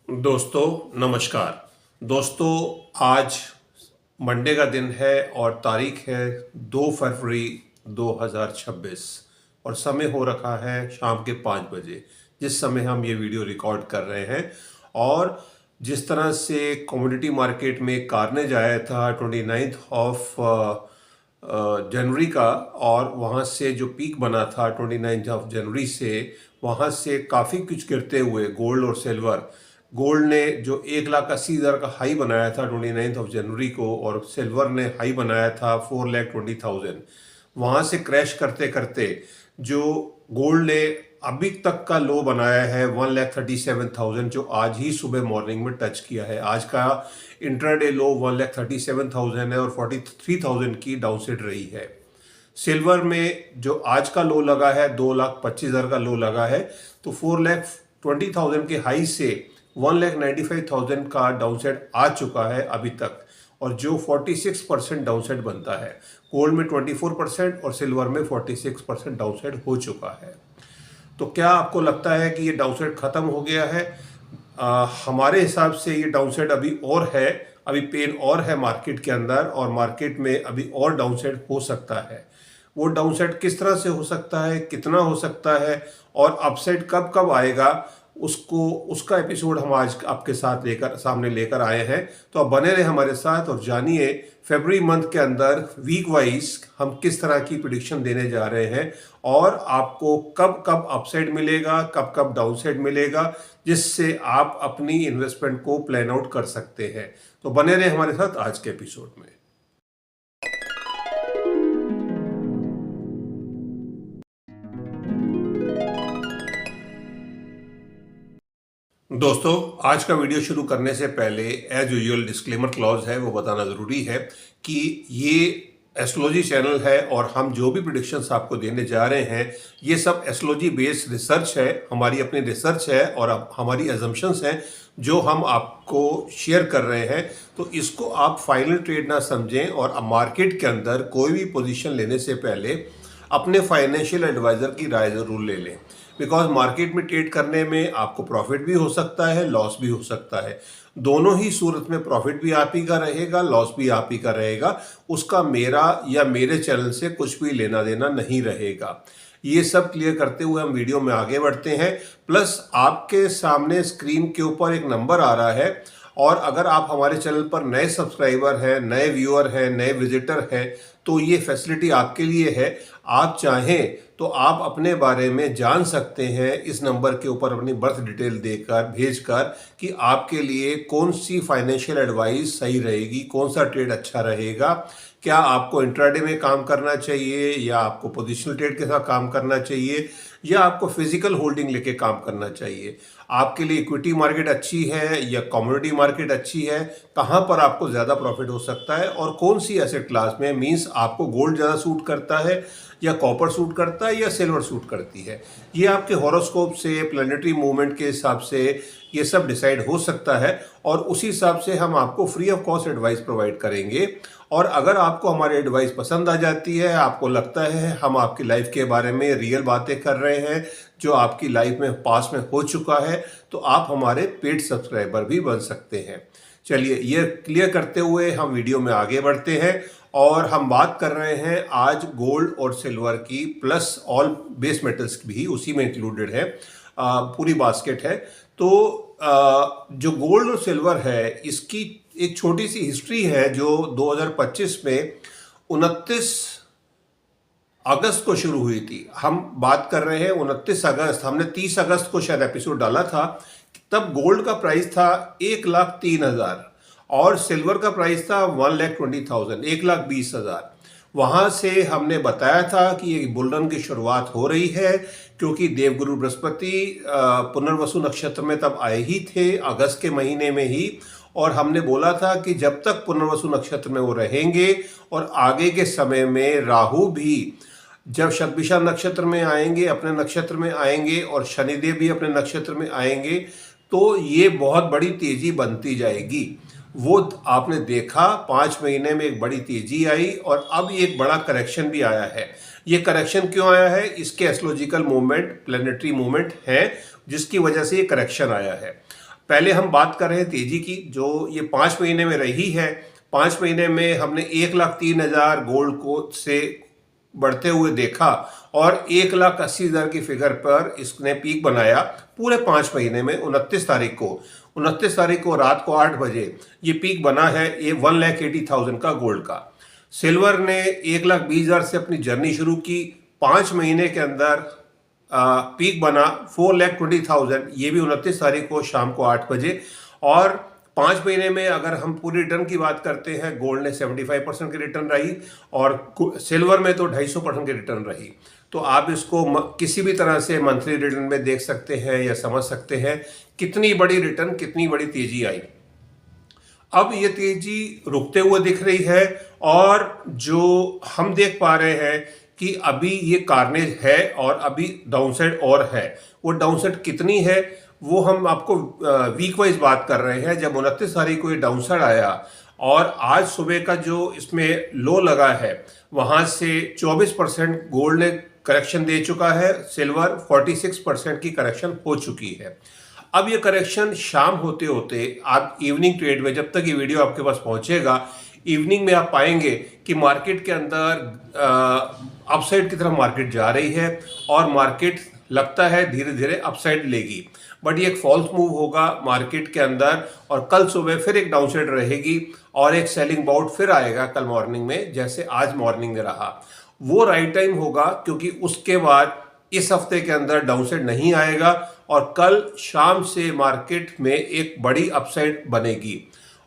दोस्तों नमस्कार। दोस्तों आज मंडे का दिन है और तारीख है 2 फरवरी 2026 और समय हो रखा है शाम के 5 बजे जिस समय हम ये वीडियो रिकॉर्ड कर रहे हैं। और जिस तरह से कमोडिटी मार्केट में कार्नेज आया था 29 ऑफ जनवरी का और वहाँ से जो पीक बना था 29 ऑफ जनवरी से वहाँ से काफ़ी कुछ गिरते हुए गोल्ड और सिल्वर, गोल्ड ने जो 1,80,000 का हाई बनाया था 29 ऑफ जनवरी को और सिल्वर ने हाई बनाया था 4,20,000, वहाँ से क्रैश करते करते जो गोल्ड ने अभी तक का लो बनाया है 1,37,000 जो आज ही सुबह मॉर्निंग में टच किया है। आज का इंट्राडे लो 1,37,000 है और 43,000 की डाउनसाइड रही है। सिल्वर में जो आज का लो लगा है 2,25,000 का लो लगा है, तो 4,20,000 के हाई से 1,95,000 का डाउनसाइड आ चुका है अभी तक, और जो 46% डाउनसाइड बनता है। गोल्ड में 24% और सिल्वर में 46% डाउनसाइड हो चुका है। तो क्या आपको लगता है कि ये डाउनसाइड खत्म हो गया है? हमारे हिसाब से ये डाउनसाइड अभी और है, अभी पेन और है मार्केट के अंदर, और मार्केट में अभी और डाउनसाइड हो सकता है। वो डाउनसाइड किस तरह से हो सकता है, कितना हो सकता है और अपसाइड कब कब आएगा, उसका एपिसोड हम आज आपके साथ सामने लेकर आए हैं। तो आप बने रहे हमारे साथ और जानिए फरवरी मंथ के अंदर वीक वाइज हम किस तरह की प्रिडिक्शन देने जा रहे हैं और आपको कब कब अपसाइड मिलेगा, कब कब डाउनसाइड मिलेगा, जिससे आप अपनी इन्वेस्टमेंट को प्लान आउट कर सकते हैं। तो बने रहे हमारे साथ आज के एपिसोड में। दोस्तों आज का वीडियो शुरू करने से पहले एज यूजुअल डिस्क्लेमर क्लॉज है वो बताना ज़रूरी है कि ये एस्ट्रोलॉजी चैनल है और हम जो भी प्रेडिक्शंस आपको देने जा रहे हैं ये सब एस्ट्रोलॉजी बेस्ड रिसर्च है, हमारी अपनी रिसर्च है और हमारी एजम्पशंस हैं जो हम आपको शेयर कर रहे हैं। तो इसको आप फाइनल ट्रेड ना समझें और अब मार्केट के अंदर कोई भी पोजीशन लेने से पहले अपने फाइनेंशियल एडवाइज़र की राय ज़रूर ले लें, बिकॉज मार्केट में ट्रेड करने में आपको प्रॉफिट भी हो सकता है, लॉस भी हो सकता है। दोनों ही सूरत में प्रॉफिट भी आप ही का रहेगा, लॉस भी आप ही का रहेगा, उसका मेरा या मेरे चैनल से कुछ भी लेना देना नहीं रहेगा। ये सब क्लियर करते हुए हम वीडियो में आगे बढ़ते हैं। प्लस आपके सामने स्क्रीन के ऊपर एक नंबर आ रहा है और अगर आप हमारे चैनल पर नए सब्सक्राइबर हैं, नए व्यूअर हैं, नए विजिटर हैं, तो ये फैसिलिटी आपके लिए है। आप चाहें तो आप अपने बारे में जान सकते हैं इस नंबर के ऊपर अपनी बर्थ डिटेल देकर भेजकर कि आपके लिए कौन सी फाइनेंशियल एडवाइस सही रहेगी, कौन सा ट्रेड अच्छा रहेगा, क्या आपको इंट्राडे में काम करना चाहिए या आपको पोजिशनल ट्रेड के साथ काम करना चाहिए या आपको फिजिकल होल्डिंग लेके काम करना चाहिए, आपके लिए इक्विटी मार्केट अच्छी है या कमोडिटी मार्केट अच्छी है, कहाँ पर आपको ज़्यादा प्रॉफिट हो सकता है और कौन सी एसेट क्लास में, मींस आपको गोल्ड ज़्यादा सूट करता है या कॉपर सूट करता है या सिल्वर सूट करती है। ये आपके हॉरोस्कोप से, प्लैनेटरी मूवमेंट के हिसाब से ये सब डिसाइड हो सकता है और उसी हिसाब से हम आपको free of cost advice provide करेंगे। और अगर आपको हमारी एडवाइस पसंद आ जाती है, आपको लगता है हम आपकी लाइफ के बारे में रियल बातें कर रहे हैं जो आपकी लाइफ में पास में हो चुका है, तो आप हमारे पेड सब्सक्राइबर भी बन सकते हैं। चलिए ये क्लियर करते हुए हम वीडियो में आगे बढ़ते हैं और हम बात कर रहे हैं आज गोल्ड और सिल्वर की, प्लस ऑल बेस मेटल्स भी उसी में इंक्लूडेड है, पूरी बास्केट है। तो जो गोल्ड और सिल्वर है इसकी एक छोटी सी हिस्ट्री है जो 2025 में 29 अगस्त को शुरू हुई थी। हम बात कर रहे हैं 29 अगस्त, हमने 30 अगस्त को शायद एपिसोड डाला था। तब गोल्ड का प्राइस था 1,03,000 और सिल्वर का प्राइस था 1,20,000, 1,20,000। वहाँ से हमने बताया था कि ये बुलरन की शुरुआत हो रही है क्योंकि देवगुरु बृहस्पति पुनर्वसु नक्षत्र में तब आए ही थे अगस्त के महीने में ही, और हमने बोला था कि जब तक पुनर्वसु नक्षत्र में वो रहेंगे और आगे के समय में राहु भी जब शतभिषा नक्षत्र में आएंगे, अपने नक्षत्र में आएंगे और शनिदेव भी अपने नक्षत्र में आएंगे, तो ये बहुत बड़ी तेजी बनती जाएगी। वो आपने देखा 5 महीने में एक बड़ी तेजी आई और अब एक बड़ा करेक्शन भी आया है। ये करेक्शन क्यों आया है? इसके एस्ट्रोलॉजिकल मूवमेंट, प्लैनेटरी मूवमेंट है जिसकी वजह से ये करेक्शन आया है। पहले हम बात कर रहे हैं तेजी की, जो ये 5 महीने में रही है। 5 महीने में हमने 1,03,000 गोल्ड को से बढ़ते हुए देखा और 1,80,000 की फिगर पर इसने पीक बनाया पूरे 5 महीने में। 29 तारीख को रात को 8 बजे ये पीक बना है, ये 1,80,000 का गोल्ड का। सिल्वर ने 1,20,000 से अपनी जर्नी शुरू की, 5 महीने के अंदर पीक बना 4,20,000, ये भी 29 तारीख को शाम को 8 बजे। और 5 महीने में अगर हम पूरी रिटर्न की बात करते हैं, गोल्ड ने 75% की रिटर्न रही और सिल्वर में तो 250% की रिटर्न रही। तो आप इसको किसी भी तरह से मंथली रिटर्न में देख सकते हैं या समझ सकते हैं कितनी बड़ी रिटर्न, कितनी बड़ी तेजी आई। अब ये तेजी रुकते हुए दिख रही है और जो हम देख पा रहे हैं कि अभी ये कार्नेज है और अभी डाउनसाइड और है। वो डाउनसाइड कितनी है वो हम आपको वीक वाइज बात कर रहे हैं। जब 29 तारीख को ये डाउनसाइड आया और आज सुबह का जो इसमें लो लगा है वहां से 24% गोल्ड ने करेक्शन दे चुका है, सिल्वर 46% की करेक्शन हो चुकी है। अब ये करेक्शन शाम होते होते आप इवनिंग ट्रेड में, जब तक ये वीडियो आपके पास पहुंचेगा, इवनिंग में आप पाएंगे कि मार्केट के अंदर अपसाइड की तरफ मार्केट जा रही है और मार्केट लगता है धीरे धीरे अपसाइड लेगी। बट ये एक फॉल्स मूव होगा मार्केट के अंदर और कल सुबह फिर एक डाउनसाइड रहेगी और एक सेलिंग बाउट फिर आएगा कल मॉर्निंग में, जैसे आज मॉर्निंग में रहा। वो राइट टाइम होगा क्योंकि उसके बाद इस हफ्ते के अंदर डाउनसाइड नहीं आएगा और कल शाम से मार्केट में एक बड़ी अपसाइड बनेगी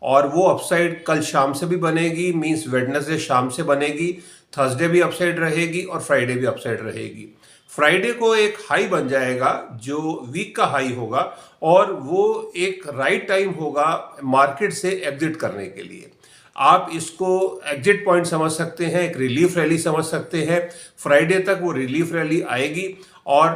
और वो अपसाइड कल शाम से भी बनेगी, मींस वेडनेसडे शाम से बनेगी, थर्सडे भी अपसाइड रहेगी और फ्राइडे भी अपसाइड रहेगी। फ्राइडे को एक हाई बन जाएगा जो वीक का हाई होगा और वो एक राइट टाइम होगा मार्केट से एग्जिट करने के लिए। आप इसको एग्जिट पॉइंट समझ सकते हैं, एक रिलीफ रैली समझ सकते हैं। फ्राइडे तक वो रिलीफ रैली आएगी और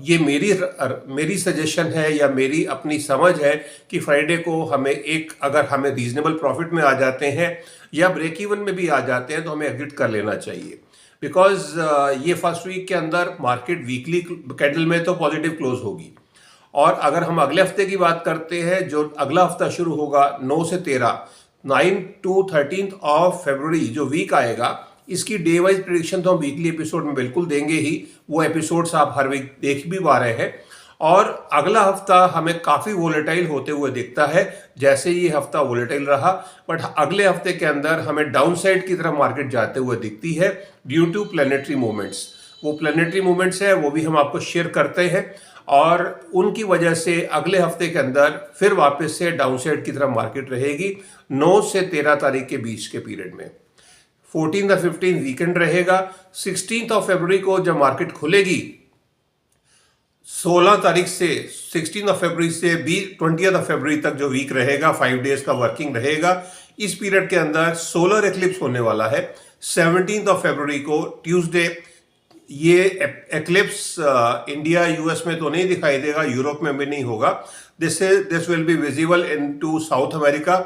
ये मेरी सजेशन है या मेरी अपनी समझ है कि फ्राइडे को हमें अगर हमें रीजनेबल प्रॉफिट में आ जाते हैं या ब्रेक इवन में भी आ जाते हैं तो हमें एग्जिट कर लेना चाहिए। बिकॉज ये फर्स्ट वीक के अंदर मार्केट वीकली कैंडल में तो पॉजिटिव क्लोज होगी और अगर हम अगले हफ्ते की बात करते हैं, जो अगला हफ्ता शुरू होगा 9 से 13, 9 to 13 ऑफ फरवरी जो वीक आएगा, इसकी डे वाइज प्रेडिक्शन तो हम वीकली एपिसोड में बिल्कुल देंगे ही। वो एपिसोड्स आप हर वीक देख भी पा रहे हैं और अगला हफ्ता हमें काफ़ी वोलेटाइल होते हुए दिखता है, जैसे ये हफ्ता वोलेटाइल रहा। बट अगले हफ्ते के अंदर हमें डाउनसाइड की तरफ मार्केट जाते हुए दिखती है ड्यू टू प्लैनेटरी मूवमेंट्स। वो प्लैनेटरी मूवमेंट्स है, वो भी हम आपको शेयर करते हैं और उनकी वजह से अगले हफ्ते के अंदर फिर वापस से डाउनसाइड की तरफ मार्केट रहेगी 9 से 13 तारीख के बीच के पीरियड में। 14 और 15 वीकेंड रहेगा। 16 ऑफ फरवरी को जब मार्केट खुलेगी, 16 तारीख से 16 ऑफ फरवरी से 20 ऑफ फरवरी तक जो वीक रहेगा, 5 डेज का वर्किंग रहेगा। इस पीरियड के अंदर सोलर एक्लिप्स होने वाला है 17 ऑफ फरवरी को ट्यूसडे। ये एक्लिप्स इंडिया यूएस में तो नहीं दिखाई देगा, यूरोप में भी नहीं होगा। This will be visible in to South America,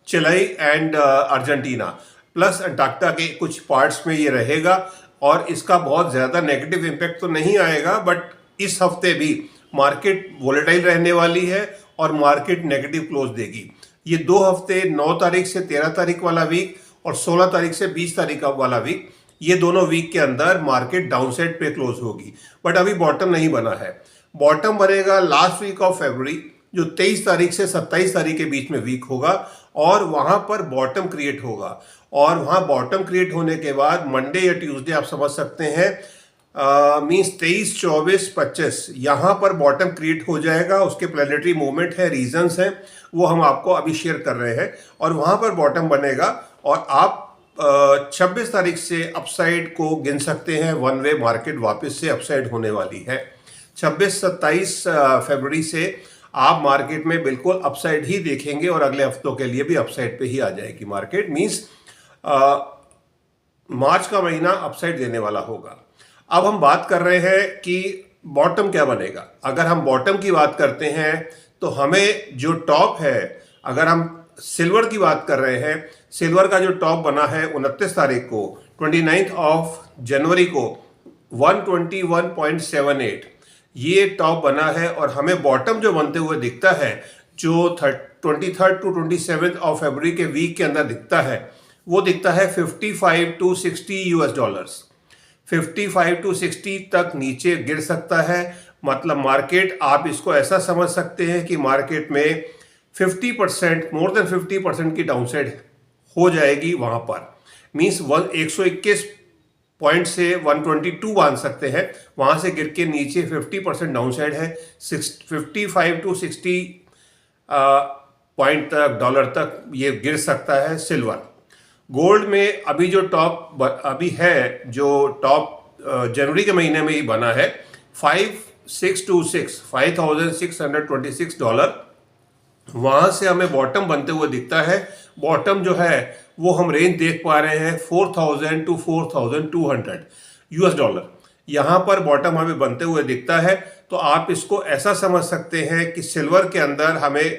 Chile and Argentina plus Antarctica के कुछ पार्ट्स में ये रहेगा और इसका बहुत ज़्यादा नेगेटिव इम्पैक्ट तो नहीं आएगा। बट इस हफ्ते भी मार्केट वोलेटाइल रहने वाली है और मार्केट नेगेटिव क्लोज देगी। ये 2 हफ्ते 9 तारीख से 13 तारीख वाला वीक और 16 तारीख से 20 तारीख वाला वीक, ये दोनों वीक के अंदर मार्केट डाउनसाइड पे क्लोज होगी। बट अभी बॉटम नहीं बना है। बॉटम बनेगा लास्ट वीक ऑफ फरवरी, जो 23 तारीख से 27 तारीख के बीच में वीक होगा और वहां पर बॉटम क्रिएट होगा। और वहां बॉटम क्रिएट होने के बाद मंडे या ट्यूसडे आप समझ सकते हैं, मीन्स 23, 24, 25 यहाँ पर बॉटम क्रिएट हो जाएगा। उसके प्लैनेटरी मूवमेंट है, रीजंस हैं, वो हम आपको अभी शेयर कर रहे हैं और वहां पर बॉटम बनेगा और आप 26 तारीख से अपसाइड को गिन सकते हैं। वन वे मार्केट वापस से अपसाइड होने वाली है। 26-27 फरवरी से आप मार्केट में बिल्कुल अपसाइड ही देखेंगे और अगले हफ्तों के लिए भी अपसाइड पे ही आ जाएगी मार्केट। मीन्स मार्च का महीना अपसाइड देने वाला होगा। अब हम बात कर रहे हैं कि बॉटम क्या बनेगा। अगर हम बॉटम की बात करते हैं तो हमें जो टॉप है, अगर हम सिल्वर की बात कर रहे हैं, सिल्वर का जो टॉप बना है 29 तारीख को, 29 ऑफ जनवरी को 121.78, ये टॉप बना है और हमें बॉटम जो बनते हुए दिखता है, जो 23 टू 27 ऑफ फरवरी के वीक के अंदर दिखता है, वो दिखता है 55 टू 60 यूएस डॉलर्स। 55 टू 60 तक नीचे गिर सकता है। मतलब मार्केट, आप इसको ऐसा समझ सकते हैं कि मार्केट में 50%, मोर देन 50% की डाउनसाइड हो जाएगी वहां पर। मीन्स 121 पॉइंट से 122 मान सकते हैं, वहां से गिर के नीचे 50% डाउनसाइड है। 55 टू 60 पॉइंट तक, डॉलर तक ये गिर सकता है सिल्वर। गोल्ड में अभी जो टॉप अभी है, जो टॉप जनवरी के महीने में ही बना है, 5626 $5,626 वहां से हमें बॉटम बनते हुए दिखता है। बॉटम जो है वो हम रेंज देख पा रहे हैं 4000 टू 4200 यूएस डॉलर। यहां पर बॉटम हमें बनते हुए दिखता है। तो आप इसको ऐसा समझ सकते हैं कि सिल्वर के अंदर हमें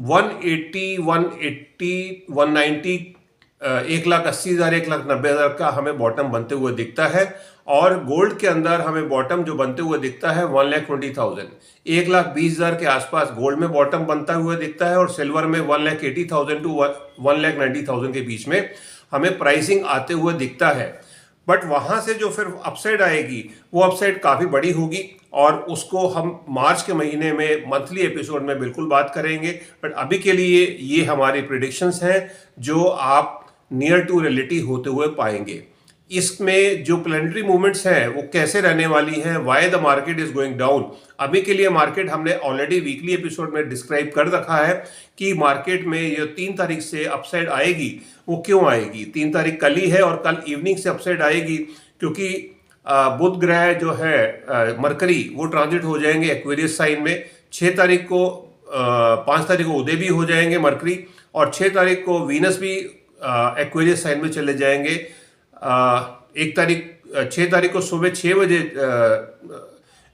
180, 190, 1,80,000, 1,90,000 का हमें बॉटम बनते हुए दिखता है। और गोल्ड के अंदर हमें बॉटम जो बनते हुए दिखता है 1,20,000, 1,20,000 के आसपास गोल्ड में बॉटम बनता हुआ दिखता है। और सिल्वर में 1,80,000 टू 1,90,000 के बीच में हमें प्राइसिंग आते हुए दिखता है। बट वहां से जो फिर अपसाइड आएगी, वो अपसाइड काफ़ी बड़ी होगी और उसको हम मार्च के महीने में मंथली एपिसोड में बिल्कुल बात करेंगे। बट अभी के लिए ये हमारी प्रिडिक्शंस हैं जो आप नियर टू रियलिटी होते हुए पाएंगे। इसमें जो प्लैनेटरी मूवमेंट्स हैं वो कैसे रहने वाली हैं, why the market is going down, अभी के लिए मार्केट हमने ऑलरेडी वीकली एपिसोड में डिस्क्राइब कर रखा है कि मार्केट में ये 3 तारीख से अपसाइड आएगी। वो क्यों आएगी? 3 तारीख कल ही है और कल इवनिंग से अपसाइड आएगी क्योंकि बुध ग्रह जो है मरकरी, वो ट्रांजिट हो जाएंगे एक्वेरियस साइन में। 6 तारीख को 5 तारीख को उदय भी हो जाएंगे मरकरी, और 6 तारीख को वीनस भी एक्वेरियस साइन में चले जाएंगे। 6 तारीख को सुबह 6 बजे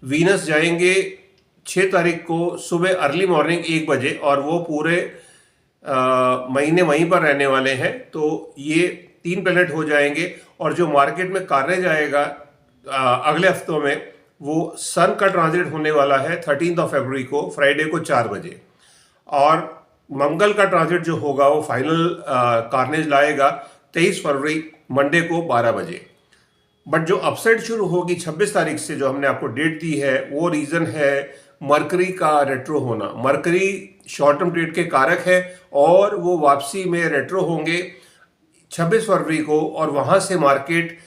वीनस जाएंगे, 6 तारीख को सुबह अर्ली मॉर्निंग 1 बजे, और वो पूरे महीने वहीं पर रहने वाले हैं। तो ये 3 प्लैनेट हो जाएंगे। और जो मार्केट में कार्य जाएगा अगले हफ्तों में, वो सन का ट्रांजिट होने वाला है 13 ऑफ फरवरी को, फ्राइडे को 4 बजे। और मंगल का ट्रांजिट जो होगा वो फाइनल कार्नेज लाएगा 23 फरवरी मंडे को 12 बजे। बट जो अपसाइड शुरू होगी 26 तारीख से, जो हमने आपको डेट दी है, वो रीजन है मरकरी का रेट्रो होना। मरकरी शॉर्ट टर्म ट्रेड के कारक है और वो वापसी में रेट्रो होंगे 26 फरवरी को, और वहां से मार्केट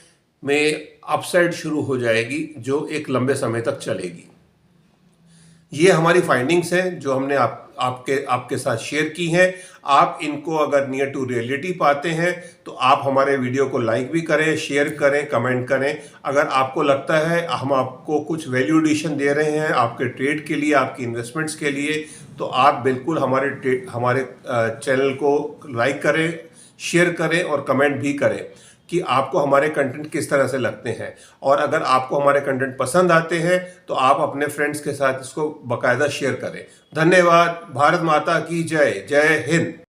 में अपसाइड शुरू हो जाएगी जो एक लंबे समय तक चलेगी। ये हमारी फाइंडिंग्स हैं जो हमने आपके साथ शेयर की हैं। आप इनको अगर नियर टू रियलिटी पाते हैं तो आप हमारे वीडियो को लाइक भी करें, शेयर करें, कमेंट करें। अगर आपको लगता है हम आपको कुछ वैल्यू एडिशन दे रहे हैं आपके ट्रेड के लिए, आपकी इन्वेस्टमेंट्स के लिए, तो आप बिल्कुल हमारे चैनल को लाइक करें, शेयर करें और कमेंट भी करें कि आपको हमारे कंटेंट किस तरह से लगते हैं। और अगर आपको हमारे कंटेंट पसंद आते हैं तो आप अपने फ्रेंड्स के साथ इसको बाकायदा शेयर करें। धन्यवाद। भारत माता की जय। जय हिंद।